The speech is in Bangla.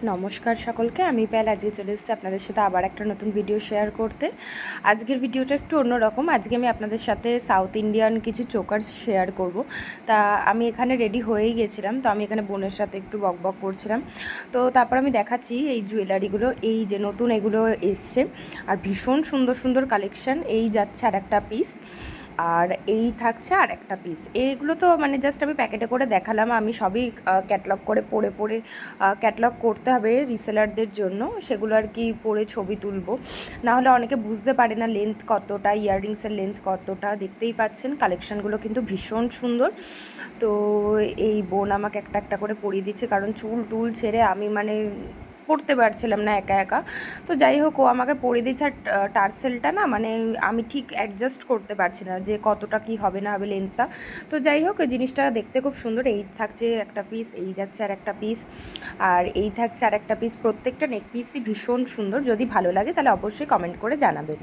নমস্কার সকলকে, আমি প্যাল আজকে চলে এসেছি আপনাদের সাথে আবার একটা নতুন ভিডিও শেয়ার করতে। আজকের ভিডিওটা একটু অন্যরকম। আজকে আমি আপনাদের সাথে সাউথ ইন্ডিয়ান কিছু চোকার্স শেয়ার করব। তা আমি এখানে রেডি হয়েই গেছিলাম, তো আমি এখানে বোনের সাথে একটু বকবক করছিলাম। তো তারপর আমি দেখাচ্ছি এই জুয়েলারিগুলো, এই যে নতুন এগুলো এসছে আর ভীষণ সুন্দর সুন্দর কালেকশান। এই যাচ্ছে আর একটা পিস, আর এই থাকছে আর একটা পিস। এইগুলো তো মানে জাস্ট আমি প্যাকেটে করে দেখালাম, আমি সবই ক্যাটলগ করে পড়ে পড়ে ক্যাটলগ করতে হবে রিসেলারদের জন্য, সেগুলো আর কি পরে ছবি তুলবো, নাহলে অনেকে বুঝতে পারে না লেন্থ কতটা, ইয়াররিংসের লেন্থ কতটা। দেখতেই পাচ্ছেন কালেকশানগুলো কিন্তু ভীষণ সুন্দর। তো এই বোন আমাকে একটা একটা করে পরিয়ে দিচ্ছে, কারণ চুল টুল ছেড়ে আমি মানে পড়তে পারছিলাম না একা একা। তো যাই হোক, ও আমাকে পরিয়ে দিচ্ছে। আর টার্সেলটা না মানে আমি ঠিক অ্যাডজাস্ট করতে পারছি না যে কতটা কি হবে না হবে লেন্থটা। তো যাই হোক, এই জিনিসটা দেখতে খুব সুন্দর। এই থাকছে একটা পিস, এই যাচ্ছে আর একটা পিস, আর এই থাকছে আর একটা পিস। প্রত্যেকটা নেক পিসই ভীষণ সুন্দর। যদি ভালো লাগে তাহলে অবশ্যই কমেন্ট করে জানাবেন।